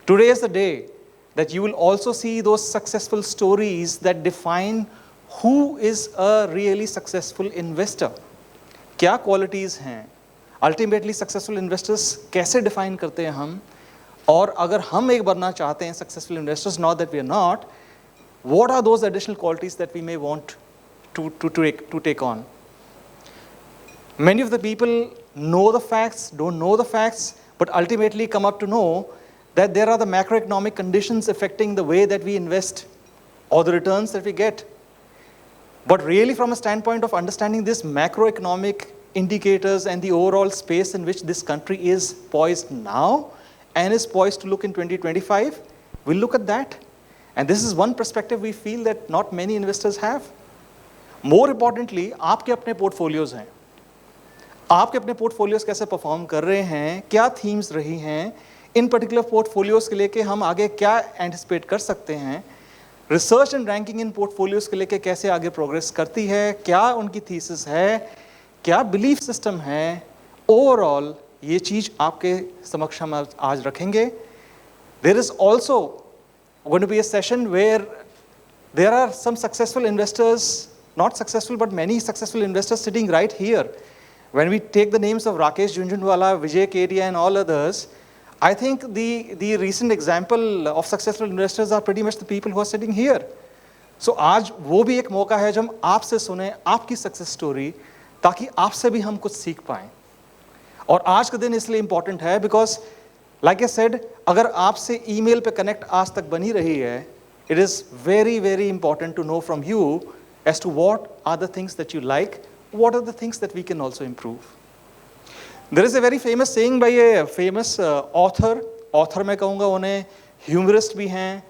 Today is the day that you will also see those successful stories that define who is a really successful investor. क्या qualities हैं? Ultimately successful investors कैसे define करते हैं हम? और अगर हम एक बनना चाहते हैं successful investors, not that we are not, what are those additional qualities that we may want to take on? Many of the people know the facts, don't know the facts, but ultimately come up to know that there are the macroeconomic conditions affecting the way that we invest or the returns that we get. But really from a standpoint of understanding this macroeconomic indicators and the overall space in which this country is poised now and is poised to look in 2025, we'll look at that. And this is one perspective we feel that not many investors have. More importantly, आपके अपने portfolios हैं. आपके अपने portfolios कैसे perform कर रहे हैं, क्या थीम्स रही हैं, इन पर्टिकुलर पोर्टफोलियोज के लेके हम आगे क्या एंटिसिपेट कर सकते हैं, research and ranking in portfolios के लेके कैसे आगे प्रोग्रेस करती है, क्या उनकी थीसिस है, क्या बिलीफ सिस्टम है, ओवरऑल ये चीज़ आपके समक्ष हम आज रखेंगे. There is also going to be a session where there are some successful investors, not successful but many successful investors sitting right here. When we take the names of Rakesh Jhunjhunwala, Vijay Kedia and all others, I think the recent example of successful investors are pretty much the people who are sitting here. So आज वो भी एक मौका है जब हम आपसे सुने आपकी सक्सेस स्टोरी, ताकि आपसे भी हम कुछ सीख पाएं. और आज का दिन इसलिए इम्पॉर्टेंट है बिकॉज लाइक आई सेड, अगर आपसे ईमेल पे कनेक्ट आज तक बनी रही है, it is very very important to know from you as to what are the things that you like, what are the things that we can also improve. There is a very famous saying by a famous author मैं कहूँगा उन्हें humorist भी हैं,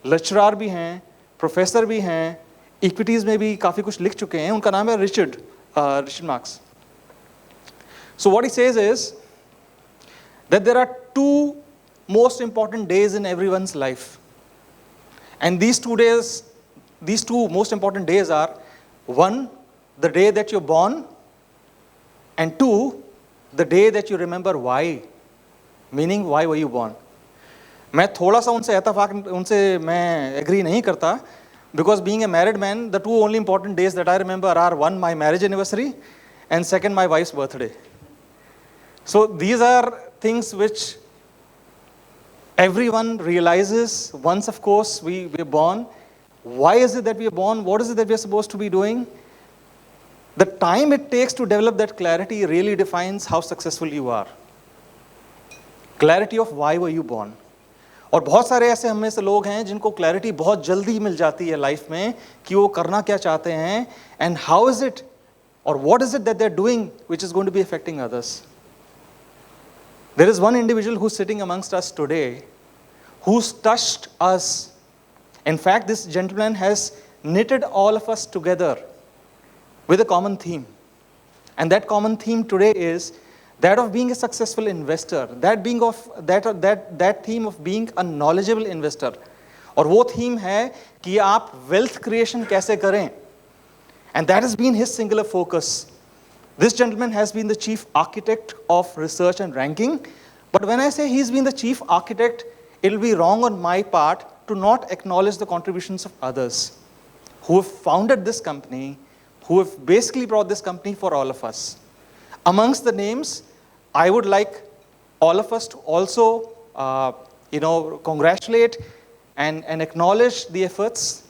lecturer भी हैं, professor भी हैं, equities में भी काफ़ी कुछ लिख चुके हैं. उनका नाम है Richard Marx. So what he says is that there are two most important days in everyone's life, and these two most important days are, one, the day that you're born, and two, the day that you remember why, meaning why were you born. मैं थोड़ा सा उनसे मैं agree नहीं करता, because being a married man, the two only important days that I remember are, one, my marriage anniversary, and second, my wife's birthday. So these are things which everyone realizes once, of course, we are born. Why is it that we are born? What is it that we are supposed to be doing? The time it takes to develop that clarity really defines how successful you are. Clarity of why were you born. और बहुत सारे ऐसे हम में से लोग हैं जिनको क्लैरिटी बहुत जल्दी मिल जाती है लाइफ में कि वो करना क्या चाहते हैं, and how is it or what is it that they're doing which is going to be affecting others. There is one individual who's sitting amongst us today who's touched us. In fact, this gentleman has knitted all of us together with a common theme. And that common theme today is that of being a successful investor, that theme of being a knowledgeable investor. और वो theme है कि आप wealth creation कैसे करें. And that has been his singular focus. This gentleman has been the chief architect of research and ranking. But when I say he's been the chief architect, it will be wrong on my part to not acknowledge the contributions of others who have founded this company, who have basically brought this company for all of us. Amongst the names, I would like all of us to also, congratulate and acknowledge the efforts.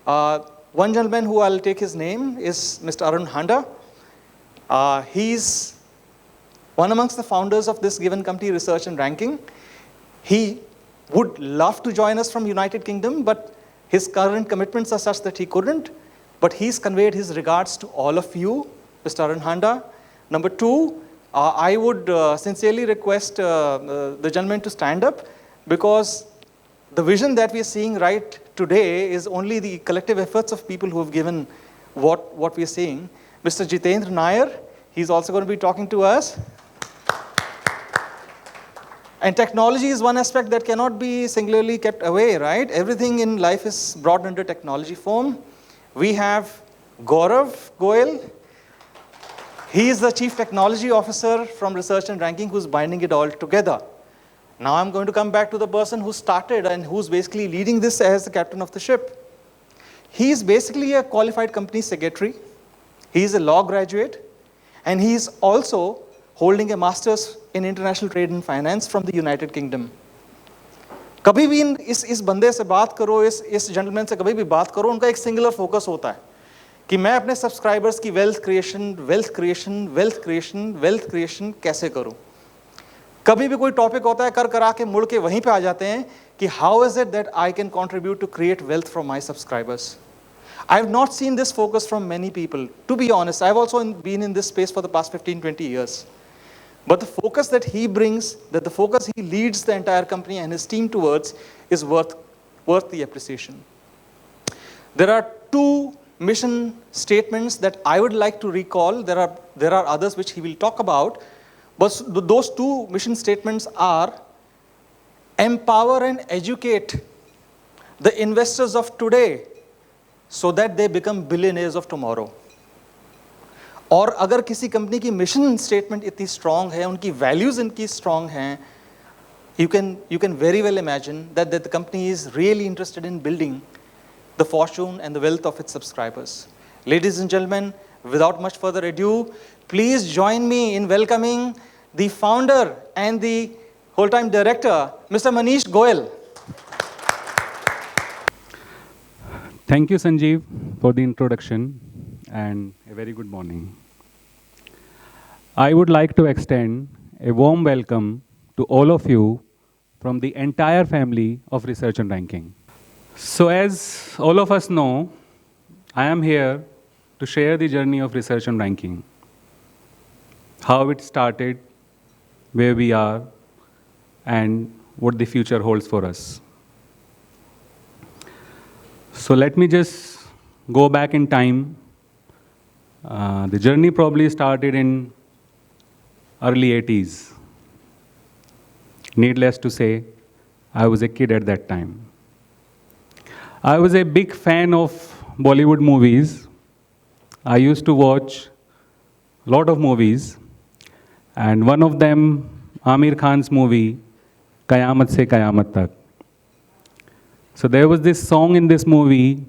One gentleman who I'll take his name is Mr. Arun Handa. He's one amongst the founders of this given company, Research and Ranking. He would love to join us from United Kingdom, but his current commitments are such that he couldn't. But he's conveyed his regards to all of you, Mr. Arun Handa. Number two, I would sincerely request the gentleman to stand up, because the vision that we are seeing right today is only the collective efforts of people who have given what we are seeing. Mr. Jitendra Nair, he's also going to be talking to us. And technology is one aspect that cannot be singularly kept away, right? Everything in life is brought under technology form. We have Gaurav Goel. He is the Chief Technology Officer from Research and Ranking, who's binding it all together. Now I'm going to come back to the person who started and who's basically leading this as the captain of the ship. He is basically a qualified company secretary. He is a law graduate, and he is also holding a master's in international trade and finance from the United Kingdom. कभी भी इस बंदे से बात करो, इस gentleman से कभी भी बात करो, उनका एक सिंगुलर फोकस होता है कि मैं अपने सब्सक्राइबर्स की वेल्थ क्रिएशन कैसे करूं. कभी भी कोई टॉपिक होता है, कर करा के मुड़ के वहीं पे आ जाते हैं कि how is it that I can contribute to create wealth from my subscribers. I have not seen this focus from many people. To be honest, I have also been in this space for the past 15-20 years. But the focus that he brings, that the focus he leads the entire company and his team towards is worth the appreciation. There are two mission statements that I would like to recall. There are others which he will talk about. But those two mission statements are: empower and educate the investors of today so that they become billionaires of tomorrow. और अगर किसी company की mission statement इतनी strong है, उनकी values इनकी strong हैं, you can very well imagine that the company is really interested in building the fortune and the wealth of its subscribers. Ladies and gentlemen, without much further ado, please join me in welcoming the founder and the whole-time director, Mr. Manish Goel. Thank you, Sanjeev, for the introduction, and a very good morning. I would like to extend a warm welcome to all of you from the entire family of Research and Ranking. So as all of us know, I am here to share the journey of Research and Ranking, how it started, where we are, and what the future holds for us. So let me just go back in time. The journey probably started in early 80s. Needless to say, I was a kid at that time. I was a big fan of Bollywood movies. I used to watch a lot of movies, and one of them, Amir Khan's movie, Qayamat Se Qayamat Tak. So there was this song in this movie,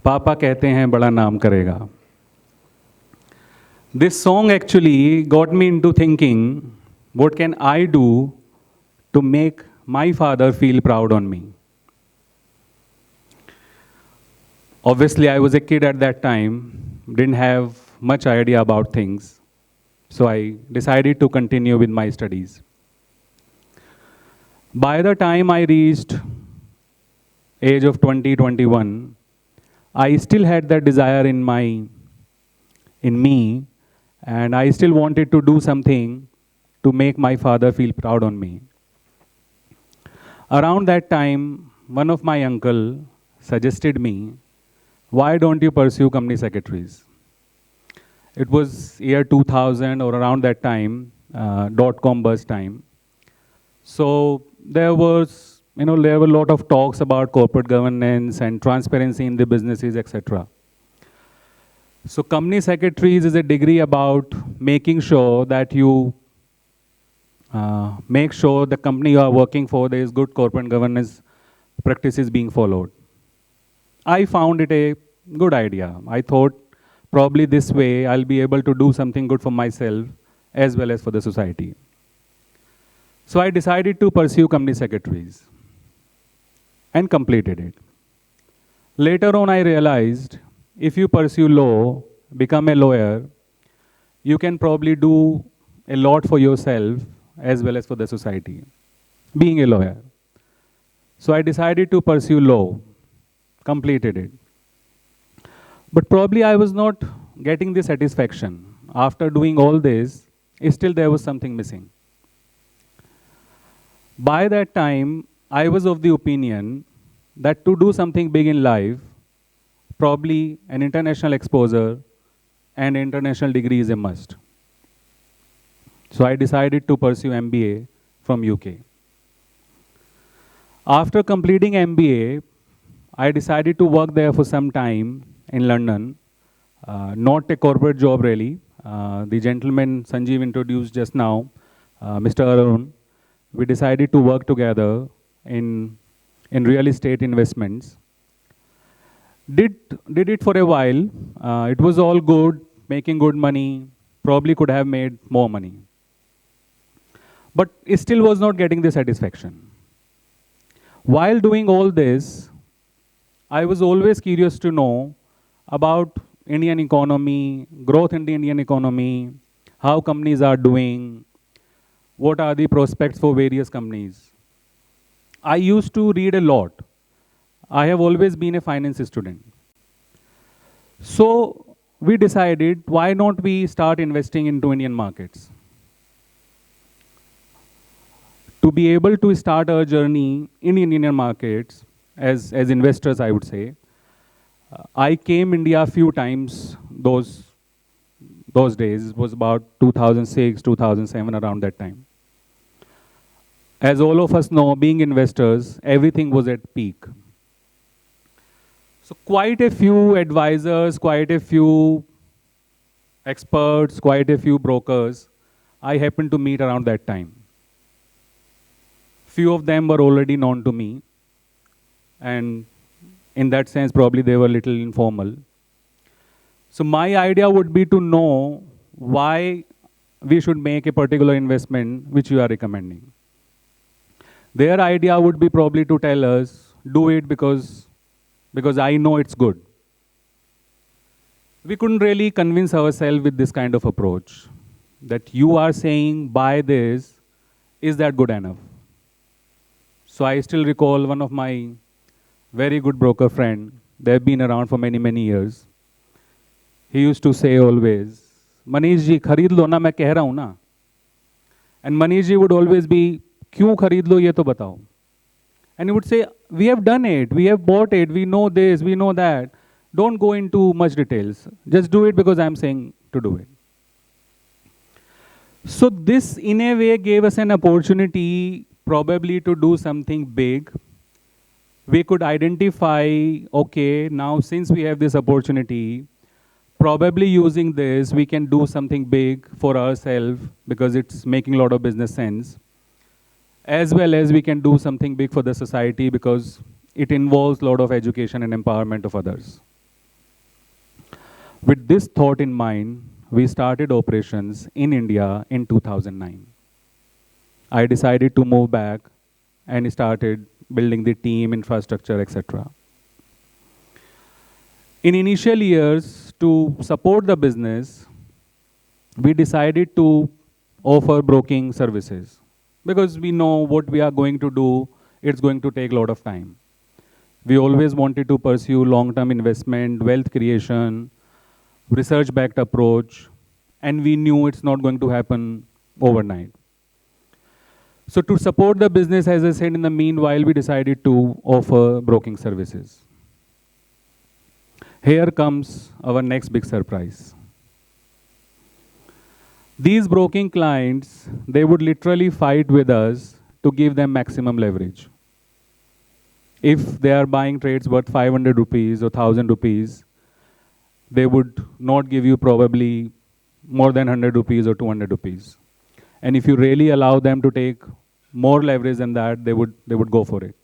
Papa कहते हैं बड़ा नाम करेगा. This song actually got me into thinking, what can I do to make my father feel proud on me? Obviously, I was a kid at that time, didn't have much idea about things, so I decided to continue with my studies. By the time I reached age of 20, 21, I still had that desire in me, and I still wanted to do something to make my father feel proud on me. Around that time, one of my uncle suggested me, why don't you pursue company secretaries? It was year 2000 or around that time, dot-com buzz time. So there were a lot of talks about corporate governance and transparency in the businesses, etc. So company secretaries is a degree about making sure that you make sure the company you are working for, there is good corporate governance practices being followed. I found it a good idea. I thought probably this way I'll be able to do something good for myself as well as for the society. So I decided to pursue company secretaries and completed it. Later on, I realized if you pursue law, become a lawyer, you can probably do a lot for yourself as well as for the society, being a lawyer. So I decided to pursue law, completed it. But probably I was not getting the satisfaction. After doing all this, still there was something missing. By that time, I was of the opinion that to do something big in life, probably an international exposure and international degree is a must. So I decided to pursue MBA from UK. After completing MBA, I decided to work there for some time in London. Not a corporate job really. The gentleman Sanjeev introduced just now, Mr. Arun, we decided to work together in, in real estate investments. Did, did it for a while. It was all good, making good money, probably could have made more money. But it still was not getting the satisfaction. While doing all this, I was always curious to know about Indian economy, growth in the Indian economy, how companies are doing, what are the prospects for various companies. I used to read a lot. I have always been a finance student. So we decided, why not we start investing into Indian markets? To be able to start our journey in Indian markets as investors, I would say, I came India a few times those days. It was about 2006, 2007, around that time. As all of us know, being investors, everything was at peak. So quite a few advisors, quite a few experts, quite a few brokers, I happened to meet around that time. Few of them were already known to me, and in that sense, probably they were a little informal. So my idea would be to know why we should make a particular investment which you are recommending. Their idea would be probably to tell us, do it because I know it's good. We couldn't really convince ourselves with this kind of approach, that you are saying buy this, is that good enough? So I still recall one of my very good broker friend, they've been around for many, many years. He used to say always, Manish ji, kharid lo na, main keh raha hu na. And Manish ji would always be, kyun kharid lo, ye to batao. And he would say, we have done it, we have bought it, we know this, we know that. Don't go into much details. Just do it because I'm saying to do it. So this, in a way, gave us an opportunity probably to do something big. We could identify, okay, now since we have this opportunity, probably using this, we can do something big for ourselves because it's making a lot of business sense. As well as we can do something big for the society because it involves a lot of education and empowerment of others. With this thought in mind, we started operations in India in 2009. I decided to move back and started building the team, infrastructure, etc. In initial years, to support the business, we decided to offer broking services because we know what we are going to do, it's going to take a lot of time. We always wanted to pursue long-term investment, wealth creation, research-backed approach, and we knew it's not going to happen overnight. So to support the business, as I said, in the meanwhile, we decided to offer broking services. Here comes our next big surprise. These broking clients, they would literally fight with us to give them maximum leverage. If they are buying trades worth 500 rupees or 1000 rupees, they would not give you probably more than 100 rupees or 200 rupees. And if you really allow them to take more leverage than that, they would go for it.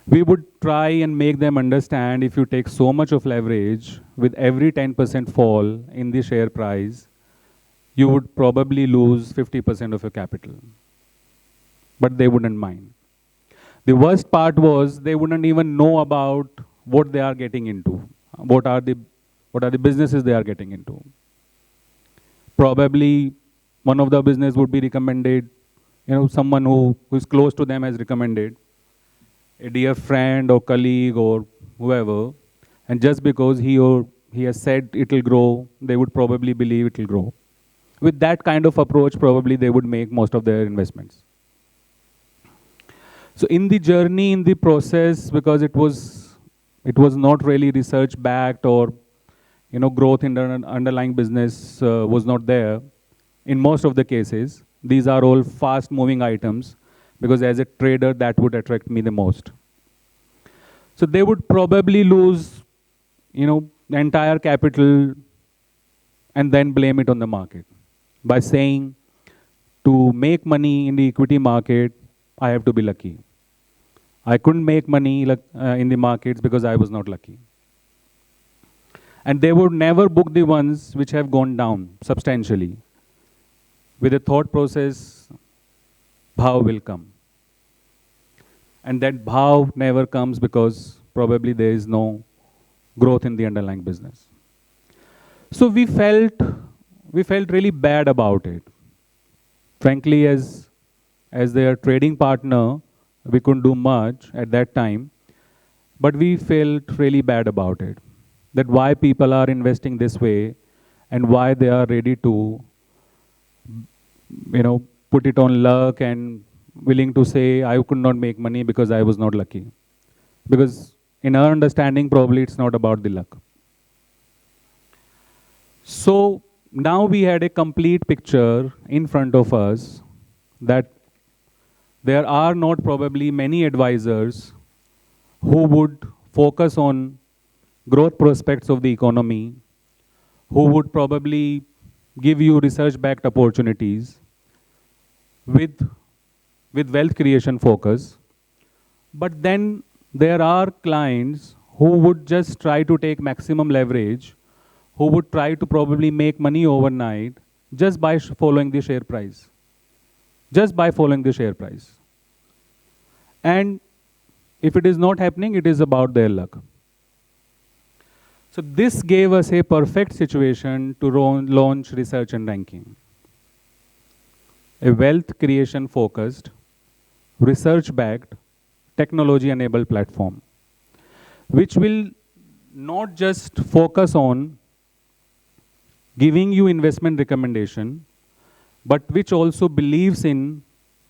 We would try and make them understand, if you take so much of leverage, with every 10% fall in the share price, you would probably lose 50% of your capital. But they wouldn't mind. The worst part was they wouldn't even know about what they are getting into, what are the businesses they are getting into. Probably one of the business would be recommended, someone who is close to them has recommended, a dear friend or colleague or whoever, and just because he has said it will grow, they would probably believe it will grow. With that kind of approach, probably they would make most of their investments. So in the journey, in the process, because it was not really research backed or growth in the underlying business was not there. In most of the cases, these are all fast moving items, because as a trader, that would attract me the most. So they would probably lose, the entire capital and then blame it on the market by saying, to make money in the equity market, I have to be lucky. I couldn't make money in the markets because I was not lucky. And they would never book the ones which have gone down substantially. With a thought process, bhav will come. And that bhav never comes because probably there is no growth in the underlying business. So we felt really bad about it. Frankly, as their trading partner, we couldn't do much at that time, but we felt really bad about it. That why people are investing this way and why they are ready to, put it on luck and willing to say, I could not make money because I was not lucky. Because in our understanding, probably it's not about the luck. So now we had a complete picture in front of us that there are not probably many advisors who would focus on growth prospects of the economy, who would probably give you research-backed opportunities with wealth creation focus. But then there are clients who would just try to take maximum leverage, who would try to probably make money overnight just by following the share price. Just by following the share price. And if it is not happening, it is about their luck. So this gave us a perfect situation to launch research and ranking. A wealth creation focused, research backed, technology enabled platform, which will not just focus on giving you investment recommendation, but which also believes in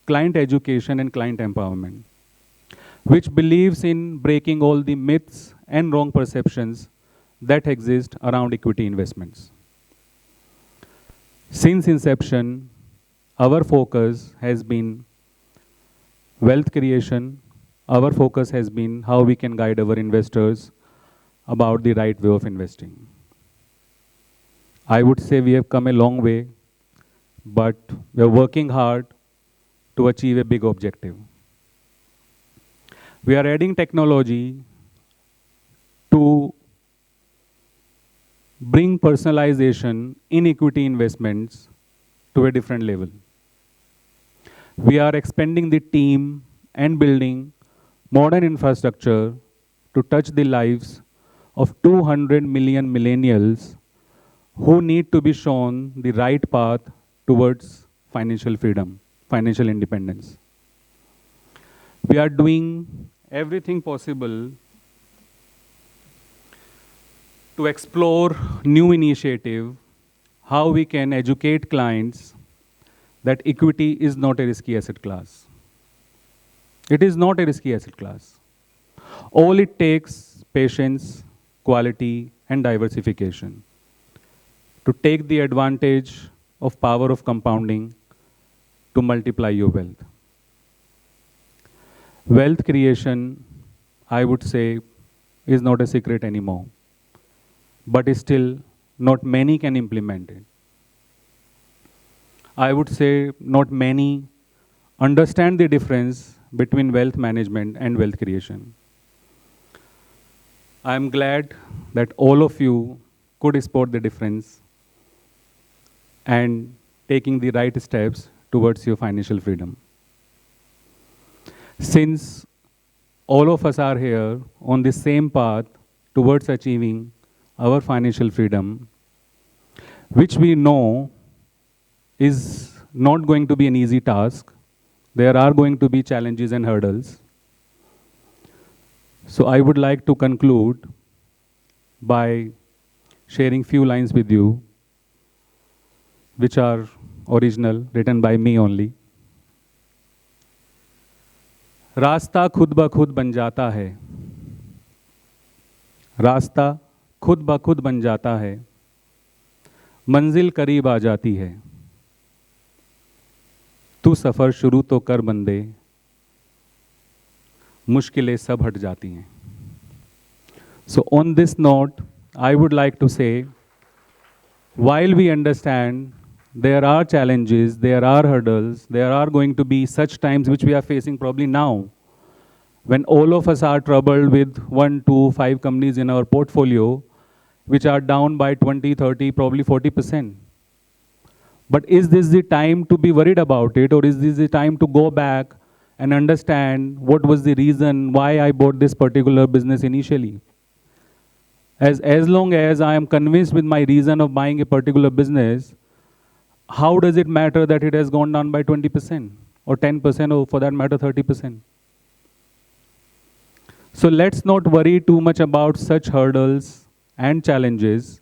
client education and client empowerment, which believes in breaking all the myths and wrong perceptions that exist around equity investments. Since inception, our focus has been wealth creation. Our focus has been how we can guide our investors about the right way of investing. I would say we have come a long way, but we are working hard to achieve a big objective. We are adding technology to bring personalization in equity investments to a different level. We are expanding the team and building modern infrastructure to touch the lives of 200 million millennials who need to be shown the right path towards financial freedom, financial independence. We are doing everything possible to explore new initiative, how we can educate clients that equity is not a risky asset class. It is not a risky asset class. All it takes patience, quality, and diversification to take the advantage of power of compounding to multiply your wealth. Wealth creation, I would say, is not a secret anymore, but still not many can implement it. I would say not many understand the difference between wealth management and wealth creation. I am glad that all of you could spot the difference and taking the right steps towards your financial freedom. Since all of us are here on the same path towards achieving our financial freedom, which we know is not going to be an easy task. There are going to be challenges and hurdles. So I would like to conclude by sharing few lines with you, which are original, written by me only. रास्ता खुद ब खुद बन जाता है, रास्ता खुद ब खुद बन जाता है, मंजिल करीब आ जाती है, तू सफ़र शुरू तो कर बंदे, मुश्किलें सब हट जाती हैं. So on this note, I would like to say, while we understand there are challenges, there are hurdles, there are going to be such times which we are facing probably now, when all of us are troubled with 1, 2, 5 companies in our portfolio, which are down by 20, 30, probably 40%. But is this the time to be worried about it, or is this the time to go back and understand what was the reason why I bought this particular business initially? As long as I am convinced with my reason of buying a particular business, how does it matter that it has gone down by 20% or 10% or for that matter 30%? So let's not worry too much about such hurdles and challenges.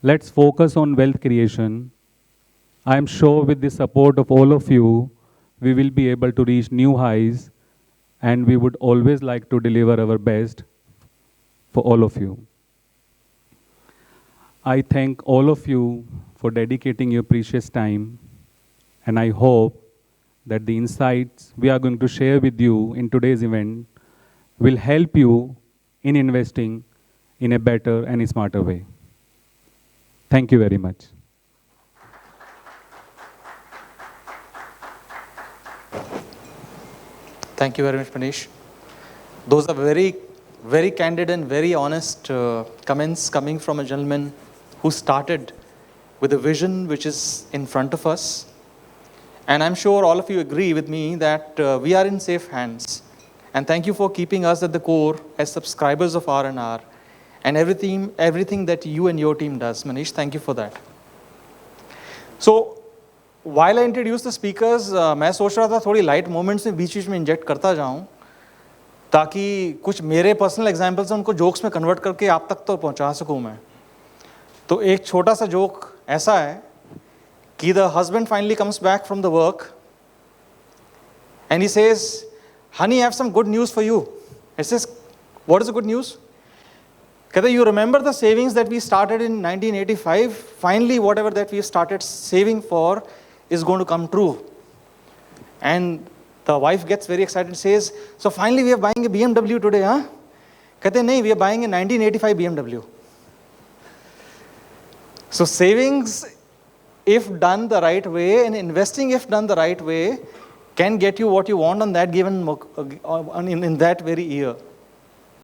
Let's focus on wealth creation. I am sure with the support of all of you, we will be able to reach new highs, and we would always like to deliver our best for all of you. I thank all of you for dedicating your precious time, and I hope that the insights we are going to share with you in today's event will help you in investing in a better and a smarter way. Thank you very much. Thank you very much, Manish. Those are very, very candid and very honest comments coming from a gentleman who started with a vision which is in front of us. And I'm sure all of you agree with me that we are in safe hands. And thank you for keeping us at the core as subscribers of R&R and everything that you and your team does. Manish, thank you for that. So, while I introduce the speakers, मैं सोच रहा था थोड़ी light moments में बीच में inject करता जाऊं, ताकि कुछ मेरे पर्सनल एग्जांपल्स हैं उनको जोक्स में कन्वर्ट करके आप तक तो पहुंचा सकूं मैं. तो एक छोटा सा जोक ऐसा है कि the husband finally comes back from the work and he says, "Honey, I have some good news for you." It says, "What is the good news?" कहते, "You remember the savings that we started in 1985? Finally, whatever that we started saving for is going to come true." And the wife gets very excited and says, "So finally we are buying a BMW today, huh?" कहते, "नहीं, we are buying a 1985 BMW." So savings, if done the right way, and investing, if done the right way, can get you what you want on that given in that very year.